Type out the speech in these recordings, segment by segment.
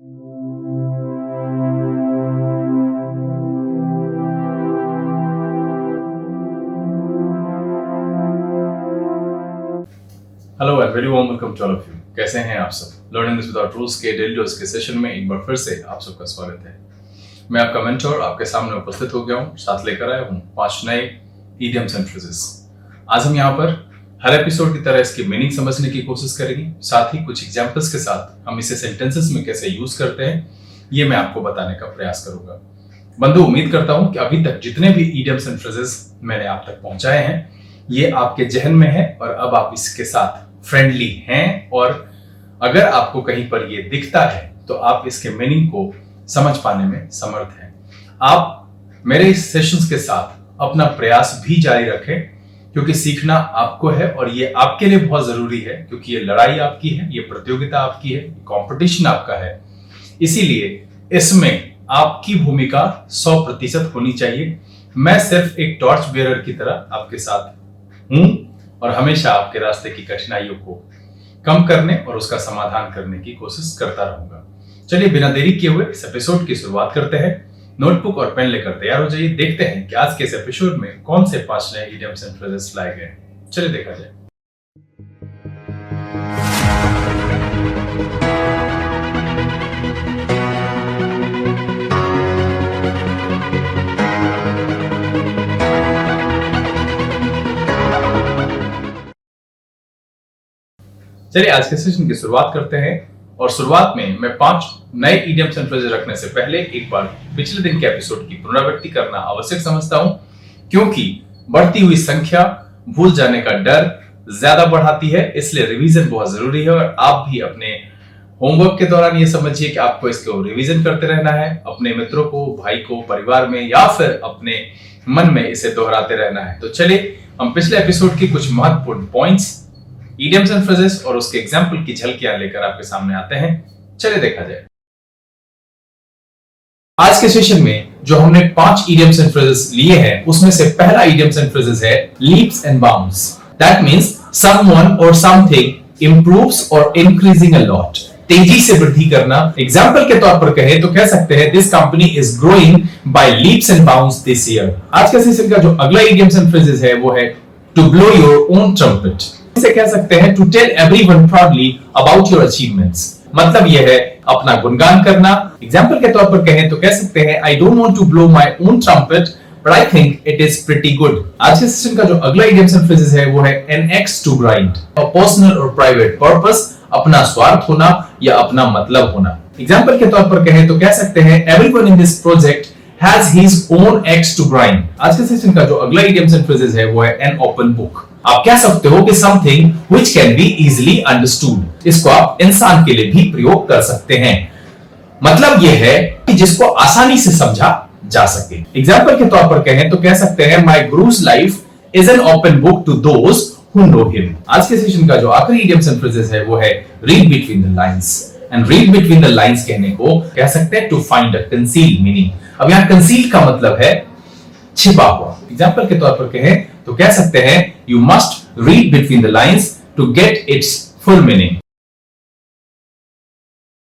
Hello and very warm welcome to all of you. कैसे हैं आप सब? लर्निंग दिस विदाउट रूल्स के डेली डोज के सेशन में एक बार फिर से आप सबका स्वागत है। मैं आपका मेंटर आपके सामने उपस्थित हो गया हूं, साथ लेकर आया हूं 5 नए इडियम्स एंड फ्रेजेस। आज हम यहां पर हर एपिसोड की तरह इसकी मीनिंग समझने की कोशिश करेंगे, साथ ही कुछ एग्जांपल्स के साथ हम इसे सेंटेंसेस में कैसे यूज करते हैं ये मैं आपको बताने का प्रयास करूंगा। बंधु, उम्मीद करता हूं कि अभी तक जितने भी इडियम्स एंड फ्रेजेस मैंने आप तक पहुंचाए हैं ये आपके जहन में है और अब आप इसके साथ फ्रेंडली हैं, और अगर आपको कहीं पर ये दिखता है तो आप इसके मीनिंग को समझ पाने में समर्थ हैं। आप मेरे इस सेशंस के साथ अपना प्रयास भी जारी रखें, क्योंकि सीखना आपको है और ये आपके लिए बहुत जरूरी है, क्योंकि ये लड़ाई आपकी है, ये प्रतियोगिता आपकी है, कंपटीशन आपका है। इसीलिए इसमें आपकी भूमिका 100% होनी चाहिए। मैं सिर्फ एक टॉर्च बेयरर की तरह आपके साथ हूं और हमेशा आपके रास्ते की कठिनाइयों को कम करने और उसका समाधान करने की कोशिश करता रहूंगा। चलिए बिना देरी किए हुए इस एपिसोड की शुरुआत करते हैं। नोटबुक और पेन लेकर तैयार हो जाइए। देखते हैं कि आज के इस एपिसोड में कौन से 5 नए इडियम्स एंड फ्रेजेस लाए गए। चलिए देखा जाए। चलिए आज के सेशन की शुरुआत करते हैं, और शुरुआत में मैं 5 नए इडियम्स एंड फ्रेजेस रखने से पहले एक बार पिछले दिन के एपिसोड की पुनरावृत्ति करना आवश्यक समझता हूं, क्योंकि बढ़ती हुई संख्या भूल जाने का डर ज्यादा बढ़ाती है। इसलिए रिवीजन बहुत जरूरी है, और आप भी अपने होमवर्क के दौरान ये समझिए कि आपको इसको रिवीजन करते रहना है। अपने मित्रों को, भाई को, परिवार में या फिर अपने मन में इसे दोहराते रहना है। तो चलिए हम पिछले एपिसोड की कुछ महत्वपूर्ण पॉइंट्स, इडियम्स एंड फ्रेजेस और उसके एग्जाम्पल की झलकियां लेकर आपके सामने आते हैं। चलिए देखा जाए। आज के सेशन में जो हमने 5 इडियम्स एंड फ्रेजेस लिए हैं, उसमें से पहला इडियम्स एंड फ्रेजेस है leaps and bounds. That means someone और समथिंग इंप्रूव्स और इंक्रीजिंग अ लॉट। तेजी से वृद्धि करना। एग्जाम्पल के तौर पर कहें तो कह सकते हैं this company is growing by leaps and bounds this year. आज के सेशन का जो अगला इडियम्स एंड फ्रेजेस है वो है to blow your own trumpet. इसे कह सकते हैं to tell everyone proudly about your achievements. मतलब यह है अपना गुणगान करना। एग्जांपल के तौर पर कहें तो कह सकते हैं I don't want to blow my own trumpet but I think it is pretty good. आज के सेशन का जो अगला इडियम्स एंड फ्रेजेस है वो है an axe to grind. A personal और प्राइवेट पर्पस, अपना स्वार्थ होना या अपना मतलब होना। एग्जांपल के तौर पर कहें तो कह सकते हैं everyone in this project has his own axe to grind। आज के सेशन का जो अगला इडियम्स एंड फ्रेजेस है वो है an open book। आप कह सकते हो कि something which can be easily understood। इसको आप इंसान के लिए भी प्रयोग कर सकते हैं। मतलब यह है कि जिसको आसानी से समझा जा सके। एग्जांपल के तौर पर कहें तो कह सकते हैं my guru's life is an open book to those who know him। आज के सेशन का जो आखिरी इडियम्स एंड फ्रेजेस है वो है read between the lines। And read between the lines कहने को कह सकते हैं to find a concealed meaning। अब यहां कंसील का मतलब है छिपा हुआ। एग्जांपल के तौर पर कहें तो कह सकते हैं you must read between the lines to get its full meaning.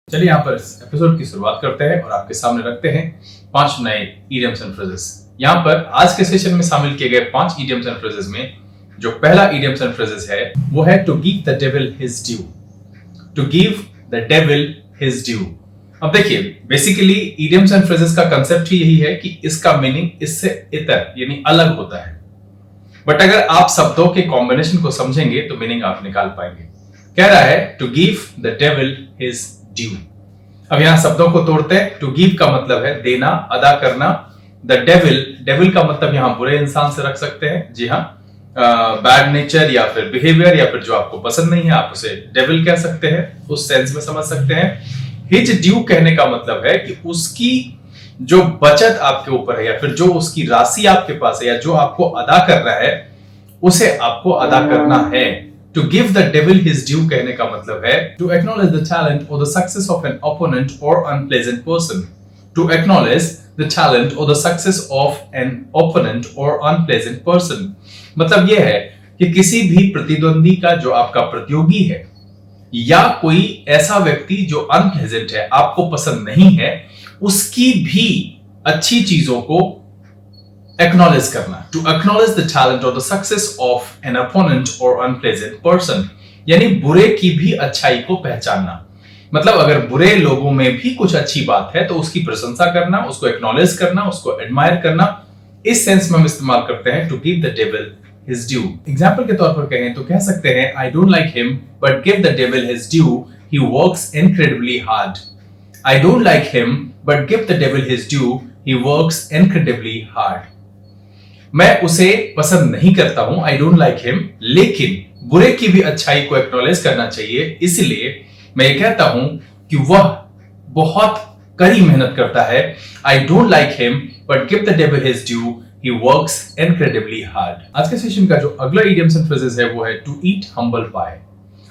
चलिए यहां पर इस एपिसोड की शुरुआत करते हैं और आपके सामने रखते हैं 5 नए इडियम्स एंड फ्रेजेस। यहां पर आज के सेशन में शामिल किए गए 5 इडियम्स एंड फ्रेजेस में जो पहला इडियम्स एंड फ्रेजेस है वो है to give the devil his due. To give the devil his due. अब देखिए बेसिकली इडियम्स एंड फ्रेजेस का कंसेप्ट ही यही है कि इसका मीनिंग इससे इतर यानी अलग होता है, बट अगर आप शब्दों के कॉम्बिनेशन को समझेंगे तो मीनिंग आप निकाल पाएंगे। कह रहा है to give the devil his due. अब यहां शब्दों को तोड़ते हैं। टू गिव का मतलब है देना, अदा करना। द डेविल का मतलब यहां बुरे इंसान से रख सकते हैं। जी हाँ, बैड नेचर या फिर बिहेवियर या फिर जो आपको पसंद नहीं है आप उसे डेविल कह सकते हैं, उस सेंस में समझ सकते हैं। हिज ड्यू कहने का मतलब है कि उसकी जो बचत आपके ऊपर है या फिर जो उसकी राशि आपके पास है या जो आपको अदा करना है उसे आपको अदा करना है। To give the devil his due कहने का मतलब है टू एक्नॉलेज द टैलेंट और the success of an opponent or unpleasant person. To acknowledge the talent और the success of an opponent or unpleasant person. मतलब यह है कि किसी भी प्रतिद्वंदी का, जो आपका प्रतियोगी है, या कोई ऐसा व्यक्ति जो अनप्लेजेंट है, आपको पसंद नहीं है, उसकी भी अच्छी चीजों को एक्नॉलेज करना। टू एक्नॉलेज द टैलेंट और the success of an opponent और अनप्लेजेंट पर्सन, यानी बुरे की भी अच्छाई को पहचानना। मतलब अगर बुरे लोगों में भी कुछ अच्छी बात है तो उसकी प्रशंसा करना, उसको एक्नॉलेज करना, उसको एडमायर करना। इस सेंस में हम इस्तेमाल करते हैं to give the devil his due. Example के तौर पर कहें तो कह सकते हैं I don't like him but give the devil his due, he works incredibly hard. I don't like him but give the devil his due, he works incredibly hard. मैं उसे पसंद नहीं करता हूं, आई डोंट लाइक हिम, लेकिन बुरे की भी अच्छाई को एक्नॉलेज करना चाहिए। इसलिए मैं ये कहता हूं कि वह बहुत कड़ी मेहनत करता है। आई don't like him but give the devil his due, he works incredibly hard. आज के सेशन का जो अगला इडियम्स एंड फ्रेजेस है वो है टू ईट हम्बल पाई।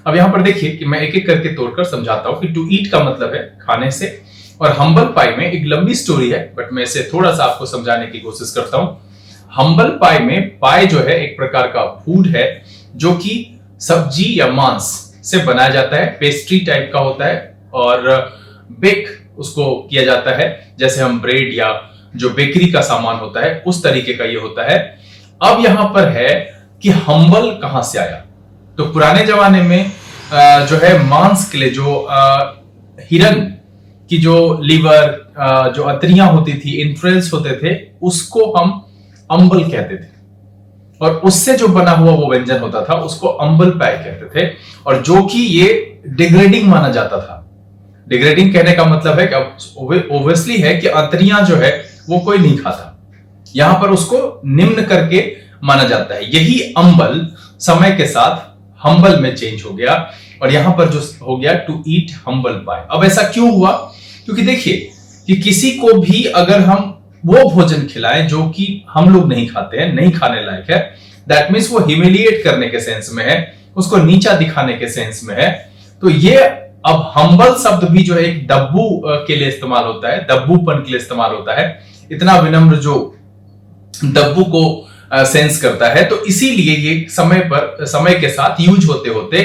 अब यहां पर देखिए कि मैं एक एक करके तोड़कर समझाता हूं कि टू ईट का मतलब है खाने से, और हम्बल पाई में एक लंबी स्टोरी है, बट मैं इसे थोड़ा सा आपको समझाने की कोशिश करता हूं। हम्बल पाई में पाई जो है एक प्रकार का फूड है जो कि सब्जी या मांस से बनाया जाता है, पेस्ट्री टाइप का होता है, और बेक उसको किया जाता है जैसे हम ब्रेड या जो बेकरी का सामान होता है उस तरीके का ये होता है। अब यहां पर है कि हम्बल कहां से आया। तो पुराने जमाने में जो है मांस के लिए जो हिरन की जो लीवर, जो अतरियां होती थी, इंट्रेल्स होते थे, उसको हम अंबल कहते थे, और उससे जो बना हुआ वो व्यंजन होता था उसको अंबल पाई कहते थे, और जो कि ये डिग्रेडिंग माना जाता था। डिग्रेडिंग कहने का मतलब है कि अब ओब्वियसली है कि अंतरियां जो है वो कोई नहीं खाता, यहां पर उसको निम्न करके माना जाता है। यही अंबल समय के साथ हम्बल में चेंज हो गया, और यहां पर जो हो गया टू ईट हम्बल पाई। अब ऐसा क्यों हुआ? क्योंकि देखिए कि किसी को भी अगर हम वो भोजन खिलाएं जो कि हम लोग नहीं खाते हैं, नहीं खाने लायक है, दैट मीन्स वो ह्यूमिलिएट करने के सेंस में है, उसको नीचा दिखाने के सेंस में है। तो ये अब हम्बल शब्द भी जो है एक दब्बू के लिए इस्तेमाल होता है, दब्बूपन के लिए इस्तेमाल होता है, इतना विनम्र जो दब्बू को सेंस करता है। तो इसीलिए ये समय के साथ यूज होते होते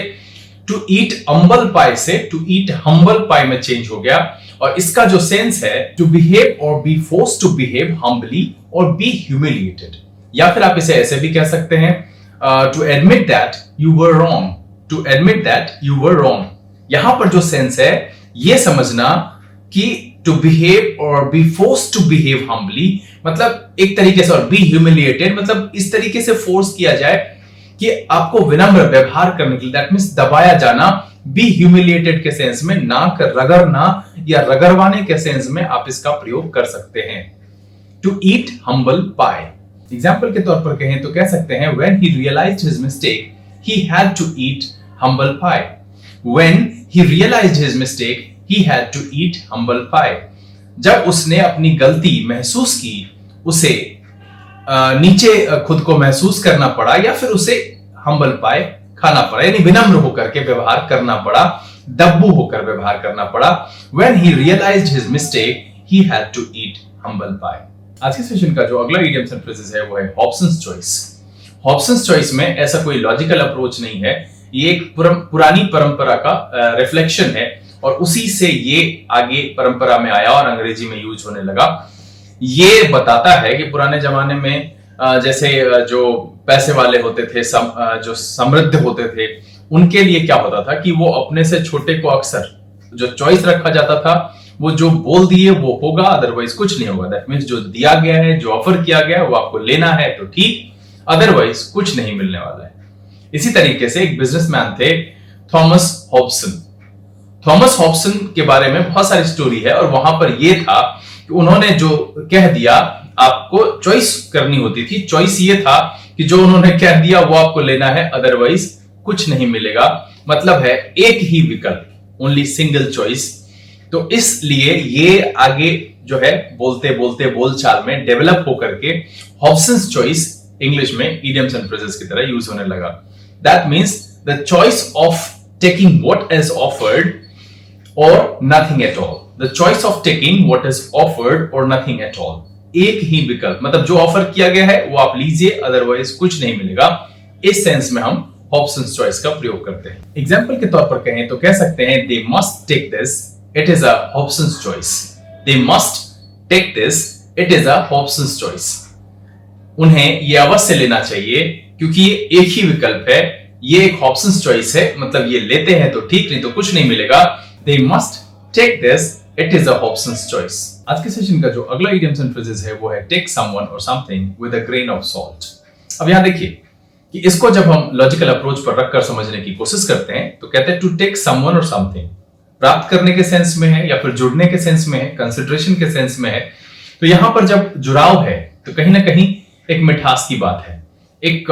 टू ईट अंबल पाई से टू ईट हम्बल पाई में चेंज हो गया। और इसका जो सेंस है टू बिहेव और be force to behave humbly और बी ह्यूमिलिएटेड, या फिर आप इसे ऐसे भी कह सकते हैं to admit that you were wrong, to admit that you were wrong. यहां पर जो सेंस है ये समझना कि टू बिहेव और be force to behave humbly मतलब एक तरीके से, और बी ह्यूमिलिएटेड मतलब इस तरीके से फोर्स किया जाए कि आपको विनम्र व्यवहार करने के लिए, दैट मींस दबाया जाना, बी ह्यूमिलिएटेड के सेंस में, ना कर रगड़ना या रगड़वाने के सेंस में आप इसका प्रयोग कर सकते हैं। To eat humble pie, example के तौर पर कहें तो कह सकते हैं when he realised his mistake he had to eat humble pie. When he realised his mistake he had to eat humble pie. जब उसने अपनी गलती महसूस की, उसे नीचे खुद को महसूस करना पड़ा, या फिर उसे हम्बल पाई खाना पड़ा, यानी विनम्र होकर के व्यवहार करना पड़ा, दब्बू होकर व्यवहार करना पड़ा। When he realized his mistake, he had to eat humble pie। आज के सेशन का जो अगला इडियम्स एंड फ्रेजेस है वो है हॉब्सन्स चॉइस। हॉब्सन्स चॉइस में ऐसा कोई लॉजिकल अप्रोच नहीं है, ये एक पुरानी परंपरा का रिफ्लेक्शन है, और उसी से ये आगे परंपरा में आया और अंग्रेजी में यूज होने लगा। ये बताता है कि पुराने जमाने में जैसे जो पैसे वाले होते थे, जो समृद्ध होते थे, उनके लिए क्या होता था कि वो अपने से छोटे को अक्सर जो चॉइस रखा जाता था, वो जो बोल दिए वो होगा, अदरवाइज कुछ नहीं होगा। दैट मींस जो दिया गया है, जो ऑफर किया गया है, वो आपको लेना है तो ठीक, अदरवाइज कुछ नहीं मिलने वाला है। इसी तरीके से एक बिजनेसमैन थे थॉमस हॉब्सन। थॉमस हॉब्सन के बारे में बहुत सारी स्टोरी है, और वहां पर यह था कि उन्होंने जो कह दिया, आपको चॉइस करनी होती थी। चॉइस ये था कि जो उन्होंने कह दिया वो आपको लेना है, अदरवाइज कुछ नहीं मिलेगा। मतलब है एक ही विकल्प, ओनली सिंगल चॉइस। तो इसलिए ये आगे जो है बोलते बोलते बोलचाल में डेवलप होकर के हॉब्सन्स चॉइस इंग्लिश में इडियम्स एंड फ्रेजेस की तरह यूज होने लगा। That means the choice of taking what is offered or nothing at all. The choice of taking what is offered or nothing at all. एक ही विकल्प, मतलब जो ऑफर किया गया है वो आप लीजिए, अदरवाइज कुछ नहीं मिलेगा। इस सेंस में हम ऑप्शंस चॉइस का प्रयोग करते हैं। एग्जाम्पल के तौर पर कहें तो कह सकते हैं they must take this, it is a Hobson's choice. They must take this, it is a Hobson's choice. उन्हें यह अवश्य लेना चाहिए क्योंकि ये एक ही विकल्प है, ये एक ऑप्शंस चॉइस है, मतलब ये लेते हैं तो ठीक, नहीं तो कुछ नहीं मिलेगा। They must take this, it is a Hobson's choice. आज के सेशन का जो अगला इडियम्स एंड फ्रेजेस है वो है टेक समवन और something with a grain of salt. अब यहां देखिए कि इसको जब हम लॉजिकल अप्रोच पर रखकर समझने की कोशिश करते हैं तो कहते हैं टू टेक समवन और समथिंग, प्राप्त करने के सेंस में है या फिर जुड़ने के सेंस में है, कंसिडरेशन के सेंस में है। तो यहां पर जब जुड़ाव है तो कहीं ना कहीं एक मिठास की बात है, एक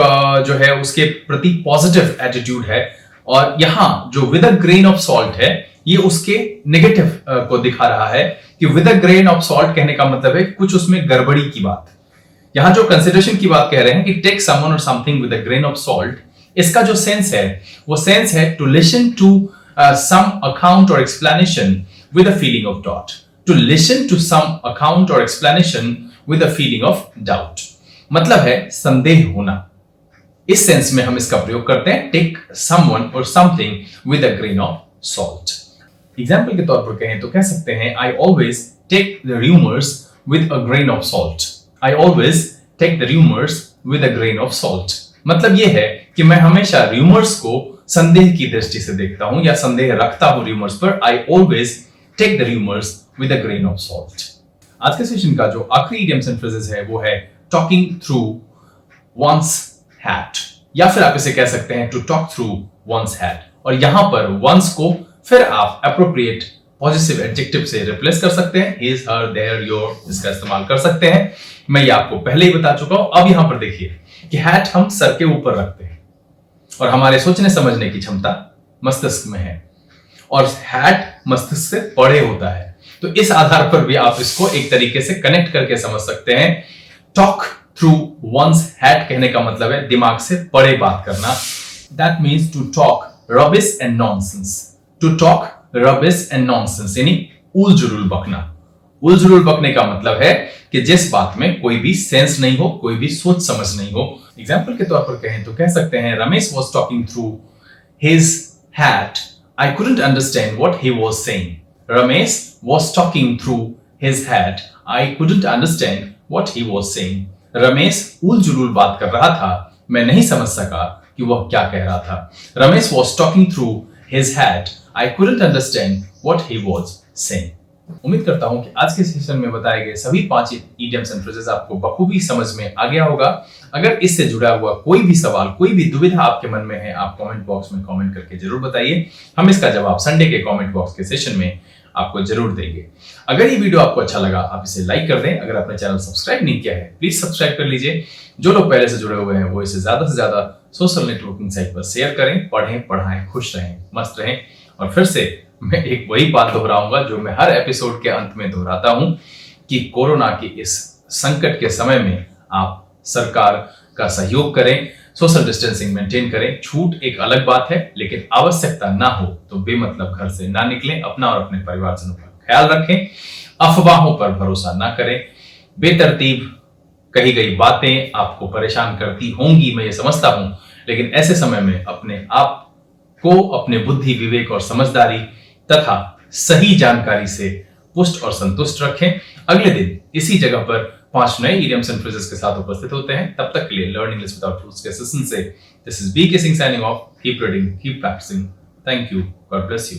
जो है उसके प्रति पॉजिटिव एटीट्यूड है। और यहां जो with a grain of salt है ये उसके नेगेटिव को दिखा रहा है कि with a grain of salt कहने का मतलब है कुछ उसमें गड़बड़ी की बात। यहां जो कंसिडरेशन की बात कह रहे हैं कि टेक समवन और something with a grain of salt, इसका जो सेंस है वो सेंस है to listen to some account or explanation with a feeling of doubt. To listen to some account or explanation with a feeling of doubt, मतलब है संदेह होना। इस सेंस में हम इसका प्रयोग करते हैं टेक समवन और something with a grain of salt. Example के तौर पर कहें तो कह सकते हैं I always take the rumours with a grain of salt. I always take the rumours with a grain of salt, मतलब यह है कि मैं हमेशा रूमर्स को संदेह की दृष्टि से देखता हूं या संदेह रखता हूं रूमर्स पर। I always take the rumours with a grain of salt. आज के सेशन का जो आखिरी इडियम्स एंड फ्रेजेस है वो है टॉकिंग थ्रू वंस हैड, या फिर आप इसे कह सकते हैं to talk through one's hat. और यहां पर वंस को फिर आप एप्रोप्रिएट पॉजिटिव एडजेक्टिव से रिप्लेस कर सकते हैं, हिज, हर, देयर, योर, इसका इस्तेमाल कर सकते हैं। मैं ये आपको पहले ही बता चुका हूं। अब यहां पर देखिए कि हैड हम सर के ऊपर रखते हैं और हमारे सोचने समझने की क्षमता मस्तिष्क में है और हैड मस्तिष्क से परे होता है। तो इस आधार पर भी आप इसको एक तरीके से कनेक्ट करके समझ सकते हैं। टॉक थ्रू वंस हैड कहने का मतलब है दिमाग से परे बात करना। That means to talk rubbish and nonsense. To talk rubbish and nonsense यानी उल जुलूल बकना। उल जुलूल बकने का मतलब है कि जिस बात में कोई भी सेंस नहीं हो, कोई भी सोच समझ नहीं हो। एग्जाम्पल के तौर पर कहें तो कह सकते हैं Ramesh was talking through his head, I couldn't understand what he was saying. Ramesh was talking through his head, I couldn't understand what he was saying. Ramesh उल जुलूल बात कर रहा था, मैं नहीं समझ सका कि वह क्या कह रहा था। Ramesh was talking through his head, I couldn't understand what he was saying. उम्मीद करता हूं कि आज के सेशन में बताए गए सभी 5 इडियम्स एंड फ्रेजेस आपको बखूबी समझ में आ गया होगा। अगर इससे जुड़ा हुआ कोई भी सवाल, कोई भी दुविधा आपके मन में है, आप कमेंट बॉक्स में कमेंट करके जरूर बताइए। हम इसका जवाब संडे के कमेंट बॉक्स के सेशन में आपको जरूर देंगे। अगर ये वीडियो आपको अच्छा लगा आप इसे लाइक कर दें। अगर आपने चैनल सब्सक्राइब नहीं किया है प्लीज सब्सक्राइब कर लीजिए। जो लोग पहले से जुड़े हुए हैं वो इसे ज्यादा से ज्यादा सोशल नेटवर्किंग साइट पर शेयर करें। पढ़ें, पढ़ाएं, खुश रहें, मस्त रहें। और फिर से मैं एक वही बात दोहराऊंगा जो मैं हर एपिसोड के अंत में दोहराता हूं कि कोरोना की इस संकट के समय में आप सरकार का सहयोग करें, सोशल डिस्टेंसिंग मेंटेन करें। छूट एक अलग बात है, लेकिन आवश्यकता ना हो तो बेमतलब घर से ना निकलें। अपना और अपने परिवारजनों का ख्याल रखें। अफवाहों पर भरोसा ना करें। बेतरतीब कही गई बातें आपको परेशान करती होंगी, मैं ये समझता हूं, लेकिन ऐसे समय में अपने आप को अपने बुद्धि, विवेक और समझदारी तथा सही जानकारी से पुष्ट और संतुष्ट रखें। अगले दिन इसी जगह पर 5 नए इडियम्स एंड फ्रेजेस के साथ उपस्थित होते हैं। तब तक के लिए लर्न इंग्लिश विदाउट रूल्स के सेशन से this is BK Singh signing off. Keep reading, keep practising. Thank you, God bless you.